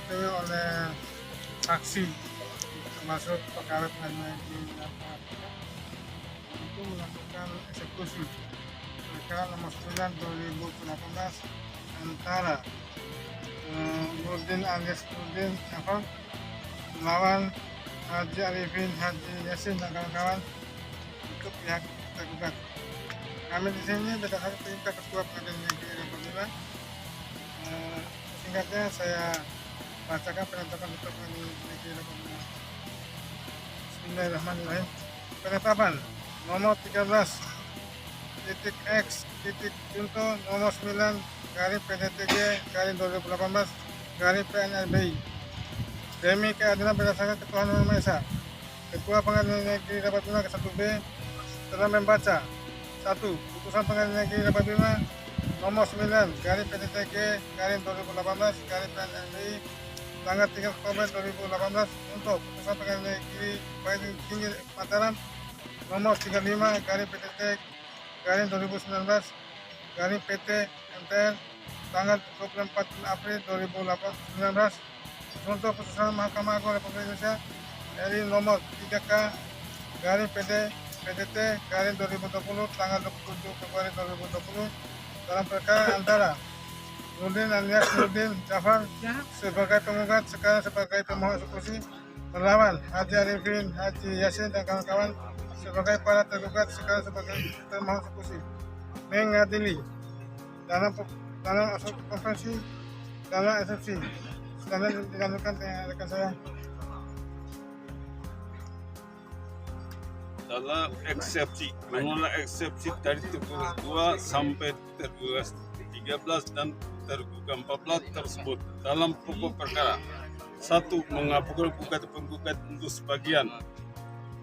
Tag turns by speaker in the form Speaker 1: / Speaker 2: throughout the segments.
Speaker 1: diketahui oleh saksi termasuk pegawai pengadilan negeri Jakarta untuk melakukan eksekusi perkara nomor 9 2018 antara Nurdin alias Nurdin melawan Haji Arifin Haji Yasin dan kawan-kawan untuk pihak tergugat. Kami di sini berdasarkan perintah Ketua Pengadilan Negeri Apabila singkatnya saya bacakan penetapan Ketua Pengadilan Negeri Apabila. Bismillahirrahmanirrahim. Penetapan nomor 13.X nomor 9 PDTG 2018 PNRBI. Demi keadilan berdasarkan Ketuhanan Yang Maha Esa, Ketua Pengadilan Negeri Rapat Bima ke-1B telah membaca 1. Putusan Pengadilan Negeri Rapat Bima nomor 9 PDTG 2018 PNRBI tanggal 3 Oktober 2018 untuk Putusan Pengadilan Negeri Paling Tinggi Mataram nomor 35 PDT 2019 PT MTN tanggal 24 April 2019 untuk putusan Mahkamah Agung Republik Indonesia dari nomor 3K PDT 2020 tanggal 27 Februari 2020 dalam perkara antara Nurdin alias Nurdin Jafar sebagai penggugat sekarang sebagai pemohon eksekusi melawan Haji Arifin Haji Yasin dan kawan-kawan sebagai para tergugat sekarang sebagai pemohon eksekusi mengadili dalam konvensi dalam eksepsi. Silakan dilanjutkan rekan saya.
Speaker 2: Dalam eksepsi, menolak eksepsi dari tergugat 2 sampai tergugat 13 dan tergugat 14 tersebut dalam pokok perkara. 1. Mengabulkan penggugat untuk sebagian.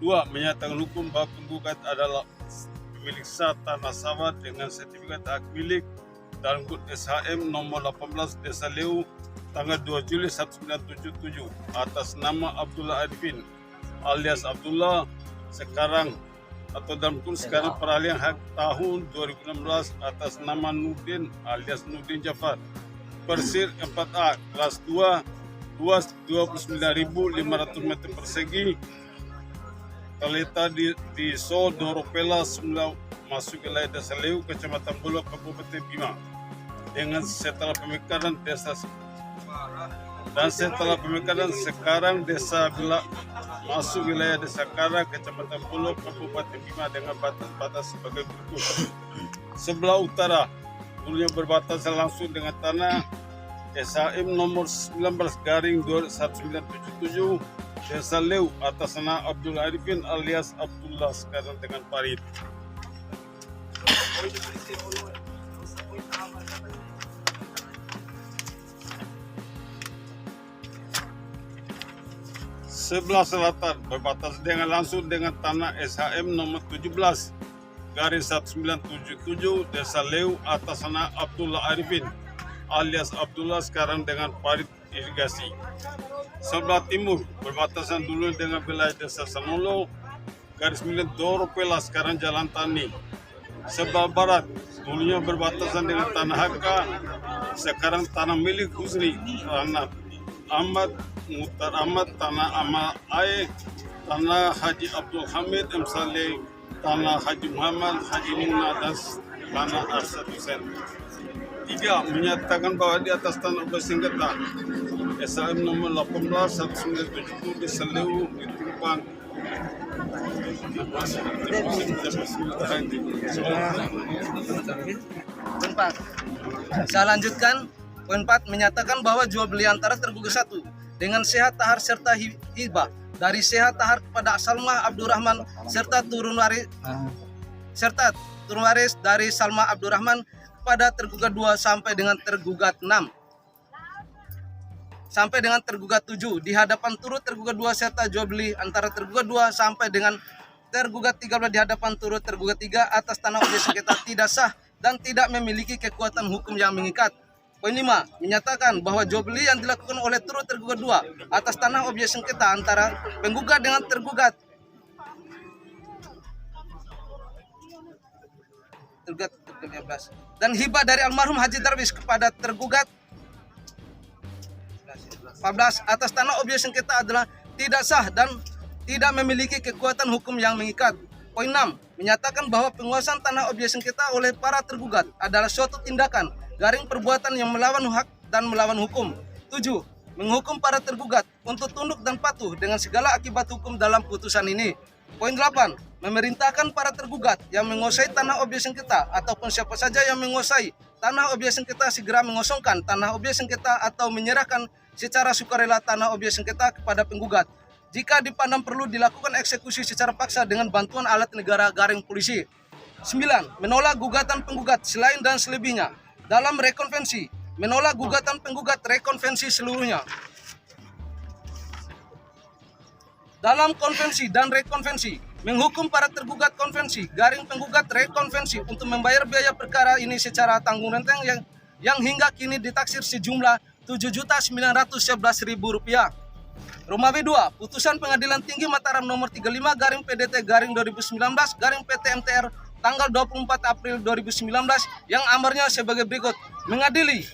Speaker 2: 2. Menyatakan hukum bahwa penggugat adalah pemilik sah tanah sawah dengan sertifikat hak milik dalam kod SHM nomor 18 Desa Leu tanggal 2 Juli 1977 atas nama Abdullah Arifin alias Abdullah sekarang atau dalam kursus sekarang peralihan hak tahun 2016 atas nama Nurdin alias Nurdin Jafar Persir 4A kelas 2 luas 29.500 meter persegi terletak di So Doropela Semula masuk wilayah Desa Leu Kecamatan Bulog Kabupaten Bima dengan setelah pemekaran desa dan setelah pemekaran sekarang desa Bila masuk wilayah Desa Kara Kecamatan Bulog Kabupaten Bima dengan batas-batas sebagai berikut. Sebelah utara dulunya berbatasan langsung dengan tanah SHM nomor 19/1977 Desa Leu atas nama Abdullah Arifin alias Abdullah sekarang dengan Farid. Sebelah selatan berbatas dengan langsung dengan tanah SHM nomor 17/1977 Desa Leu atas nama Abdullah Arifin alias Abdullah sekarang dengan Farid Irigasi. Sebelah timur berbatasan dulu dengan wilayah Desa Sanolo _milik Doropela sekarang Jalan Tani. Sebelah barat dulunya berbatasan dengan tanah HK sekarang tanah milik Husni tanah Ahmad Mutar Ahmad tanah Amal Ae tanah Haji Abdul Hamid M. Saleh tanah Haji Muhammad Haji Nuna dan tanah Arsad Hussein. 3. Menyatakan bahwa di atas tanah bersengketa SHM nomor 18/1970 Desa Leu ditumpang
Speaker 3: Poin 4. Saya lanjutkan. Poin 4 menyatakan bahwa jual beli antara tergugat 1 dengan Sehat Tahar serta hibah dari Sehat Tahar kepada Salma Abdurrahman serta turun waris dari Salma Abdurrahman kepada tergugat 2 sampai dengan tergugat 6 sampai dengan tergugat 7 di hadapan turut tergugat 2 serta jual beli antara tergugat 2 sampai dengan tergugat 13 di hadapan turut tergugat 3 atas tanah objek sengketa tidak sah dan tidak memiliki kekuatan hukum yang mengikat. Poin 5 menyatakan bahwa jual beli yang dilakukan oleh turut tergugat 2 atas tanah objek sengketa antara penggugat dengan tergugat dan hibah dari almarhum Haji Darwis kepada tergugat 14. Atas tanah objek sengketa adalah tidak sah dan tidak memiliki kekuatan hukum yang mengikat. Poin 6. Menyatakan bahwa penguasaan tanah objek sengketa oleh para tergugat adalah suatu tindakan garing perbuatan yang melawan hak dan melawan hukum. 7. Menghukum para tergugat untuk tunduk dan patuh dengan segala akibat hukum dalam putusan ini. Poin 8. Memerintahkan para tergugat yang menguasai tanah objek sengketa ataupun siapa saja yang menguasai tanah objek sengketa segera mengosongkan tanah objek sengketa atau menyerahkan secara sukarela tanah objek sengketa kepada penggugat. Jika dipandang perlu dilakukan eksekusi secara paksa dengan bantuan alat negara garing polisi. 9. Menolak gugatan penggugat selain dan selebihnya. Dalam rekonvensi, menolak gugatan penggugat rekonvensi seluruhnya. Dalam konvensi dan rekonvensi, menghukum para tergugat konvensi garing penggugat rekonvensi untuk membayar biaya perkara ini secara tanggung renteng yang hingga kini ditaksir sejumlah Rp7.911.000. Romawi 2. Putusan Pengadilan Tinggi Mataram nomor 35 garing PDT garing 2019 garing PT MTR tanggal 24 April 2019 yang amarnya sebagai berikut. Mengadili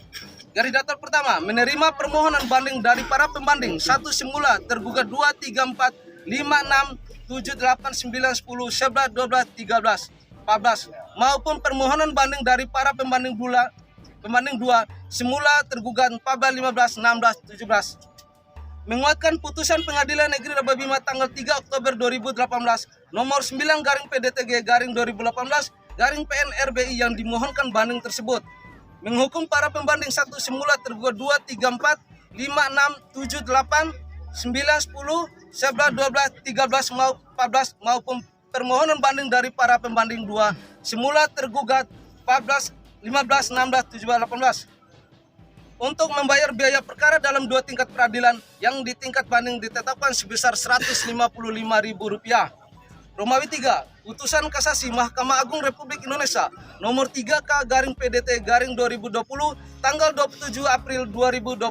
Speaker 3: garis datar pertama, menerima permohonan banding dari para pembanding 1 semula tergugat 2, 3, 4, 5, 6, 7, 8, 9, 10, 11, 12, 13, 14 maupun permohonan banding dari para pembanding 2 semula tergugat 14, 15, 16, 17. Menguatkan putusan Pengadilan Negeri Rabah Bima tanggal 3 Oktober 2018 nomor 9 garing PDTG garing 2018 garing PNRBI yang dimohonkan banding tersebut. Menghukum para pembanding 1 semula tergugat 2, 3, 4, 5, 6, 7, 8, 9, 10, 11, 12, 13, 14 maupun permohonan banding dari para pembanding 2 semula tergugat 14, 15, 16, 17, 18. Untuk membayar biaya perkara dalam 2 tingkat peradilan yang di tingkat banding ditetapkan sebesar Rp155.000. Romawi 3. Putusan Kasasi Mahkamah Agung Republik Indonesia nomor 3K garing PDT garing 2020 tanggal 27 April 2020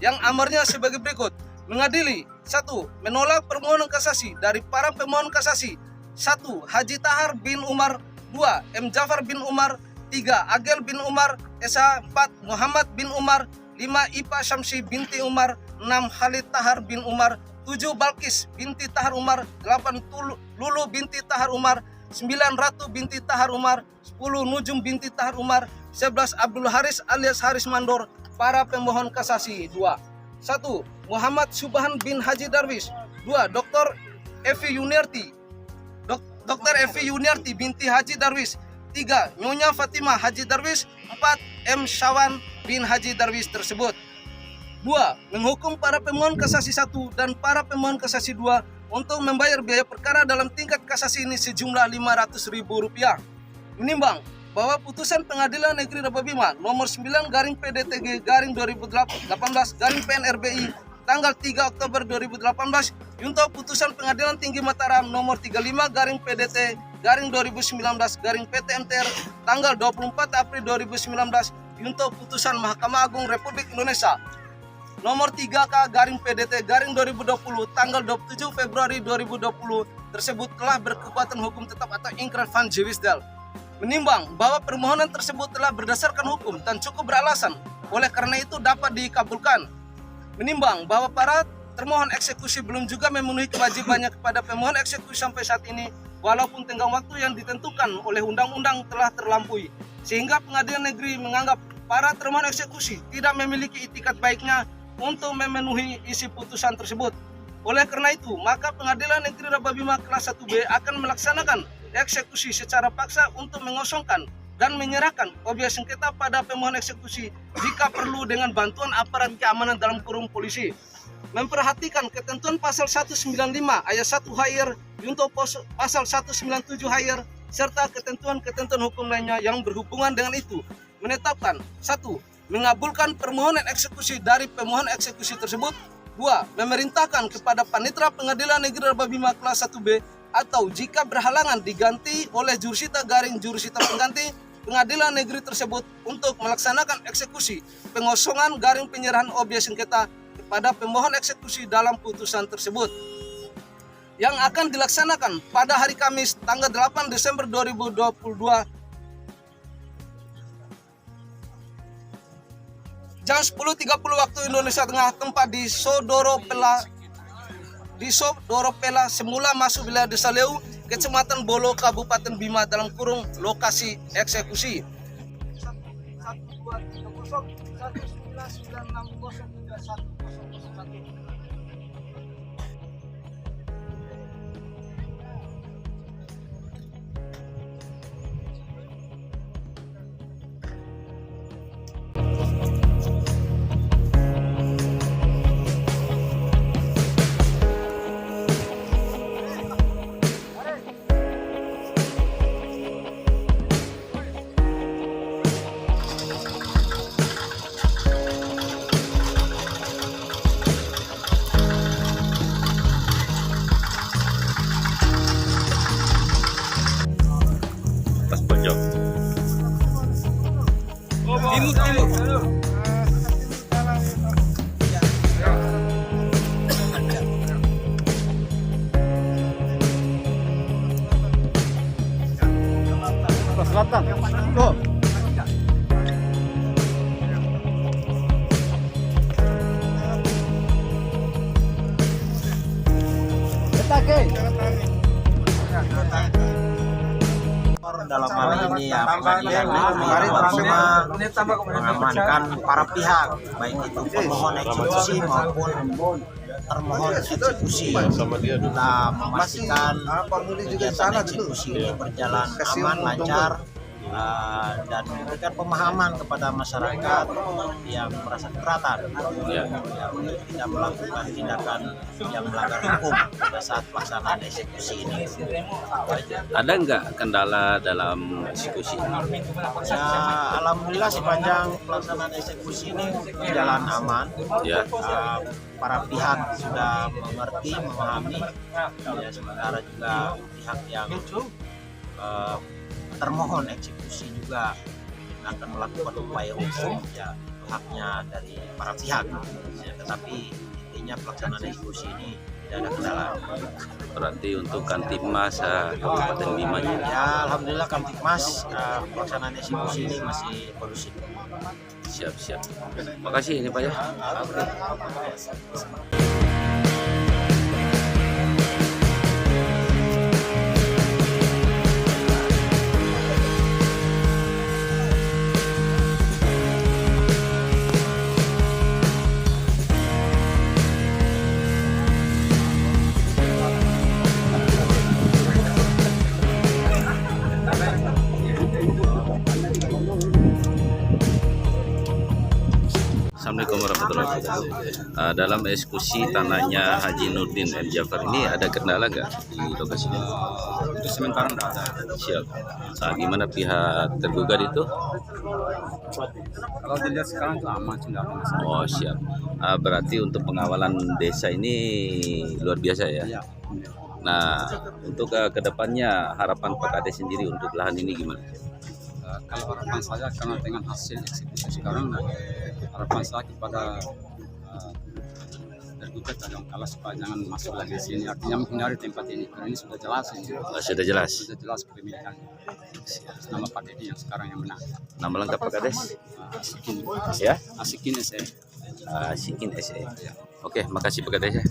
Speaker 3: yang amarnya sebagai berikut. Mengadili 1. Menolak permohonan kasasi dari para pemohon kasasi. 1. Haji Tahar bin Umar. 2. M. Jafar bin Umar. 3. Agel bin Umar. SH. 4. Muhammad bin Umar. 5. Ipa Syamsi binti Umar. 6. Khalid Tahar bin Umar. 7. Balkis binti Tahar Umar. 8. Lulu binti Tahar Umar. 9. Ratu binti Tahar Umar. 10. Nujum binti Tahar Umar. 11. Abdul Haris alias Haris Mandor. Para pemohon kasasi. 2. 1. Muhammad Subhan bin Haji Darwis. 2. Dr. Evi Yuniarti. Dr. Evi Yuniarti binti Haji Darwis. 3. Nyonya Fatimah Haji Darwis. 4. M. Syawan bin Haji Darwis tersebut. 2. Menghukum para pemohon kasasi 1 dan para pemohon kasasi 2 untuk membayar biaya perkara dalam tingkat kasasi ini sejumlah Rp500.000. Menimbang bahwa putusan Pengadilan Negeri Rabah Bima nomor 9 garing PDTG garing 2018 garing PNRBI tanggal 3 Oktober 2018 untuk putusan Pengadilan Tinggi Mataram nomor 35 garing PDT garing 2019 garing PT MTR tanggal 24 April 2019 untuk putusan Mahkamah Agung Republik Indonesia nomor 3K garing PDT garing 2020 tanggal 27 Februari 2020 tersebut telah berkekuatan hukum tetap atau ingkrah van Jewisdal. Menimbang bahwa permohonan tersebut telah berdasarkan hukum dan cukup beralasan, oleh karena itu dapat dikabulkan. Menimbang bahwa para termohon eksekusi belum juga memenuhi kewajibannya kepada pemohon eksekusi sampai saat ini, walaupun tenggang waktu yang ditentukan oleh undang-undang telah terlampaui, sehingga Pengadilan Negeri menganggap para termohon eksekusi tidak memiliki itikat baiknya untuk memenuhi isi putusan tersebut. Oleh karena itu, maka Pengadilan Negeri Rabah Bima kelas 1B akan melaksanakan eksekusi secara paksa untuk mengosongkan dan menyerahkan objek sengketa pada pemohon eksekusi jika perlu dengan bantuan aparat keamanan dalam kurung polisi. Memperhatikan ketentuan pasal 195 ayat 1 HR junto pasal 197 HR serta ketentuan-ketentuan hukum lainnya yang berhubungan dengan itu, menetapkan 1. Mengabulkan permohonan eksekusi dari pemohon eksekusi tersebut. 2. Memerintahkan kepada Panitera Pengadilan Negeri Rabah Bima kelas 1B atau jika berhalangan diganti oleh jurusita garing jurusita pengganti Pengadilan Negeri tersebut untuk melaksanakan eksekusi pengosongan garing penyerahan objek sengketa kepada pemohon eksekusi dalam putusan tersebut yang akan dilaksanakan pada hari Kamis tanggal 8 Desember 2022. jam 10.30 waktu Indonesia Tengah, tempat di Sodoro Pela semula masuk wilayah Desa Leu, Kecamatan Bolo, Kabupaten Bima dalam kurung lokasi eksekusi. 123019903101.
Speaker 2: Pas pojok. Timur.
Speaker 1: Selatan. Tuh.
Speaker 4: Dalam hal ini ya pengadilan mengamankan para pihak, baik itu pemohon eksekusi maupun termohon eksekusi. Kita memastikan kegiatan eksekusi ini berjalan aman, lancar, dan memberikan pemahaman kepada masyarakat yang merasa keberatan untuk tidak melakukan tindakan yang melanggar hukum pada saat pelaksanaan eksekusi ini.
Speaker 5: Ada nggak kendala dalam eksekusi?
Speaker 4: Ya, alhamdulillah sepanjang pelaksanaan eksekusi ini berjalan aman.
Speaker 5: Ya.
Speaker 4: Para pihak sudah mengerti, memahami. Ya, sementara juga pihak yang termohon eksekusi juga akan melakukan upaya hukum, ya haknya dari para pihak. Ya, tetapi intinya pelaksanaan eksekusi ini tidak ada kendala.
Speaker 5: Berarti untuk Kamtibmas Kabupaten Bima juga.
Speaker 4: Ya, alhamdulillah Kamtibmas pelaksanaan eksekusi ini masih kondusif.
Speaker 5: Siap. Makasih ini Pak ya. Assalamualaikum warahmatullahi wabarakatuh. Dalam eksekusi tanahnya Haji Nurdin M. Jafar ini ada kendala nggak di lokasi ini?
Speaker 6: Untuk sementara tidak ada.
Speaker 5: Siap. Gimana pihak tergugat itu?
Speaker 6: Kalau dilihat sekarang itu aman, tidak ada masalah.
Speaker 5: Oh siap. Berarti untuk pengawalan desa ini luar biasa ya?
Speaker 6: Ya.
Speaker 5: Nah untuk kedepannya harapan Pak Kades sendiri untuk lahan ini gimana?
Speaker 6: Kalau harapan saya karena dengan hasil eksekusi sekarang, harapan saya kepada tergugat dan kalah supaya jangan masuk lagi di sini, artinya menghindari tempat ini karena ini sudah jelas ini.
Speaker 5: Sudah jelas.
Speaker 6: Sudah jelas kepemilikannya. Nama Pak Dedi yang sekarang yang menang.
Speaker 5: Nama lengkap Pak Kades?
Speaker 6: Asikin.
Speaker 5: Ya?
Speaker 6: Asikin SE.
Speaker 5: Asikin SE. Oke, makasih Pak Kades ya.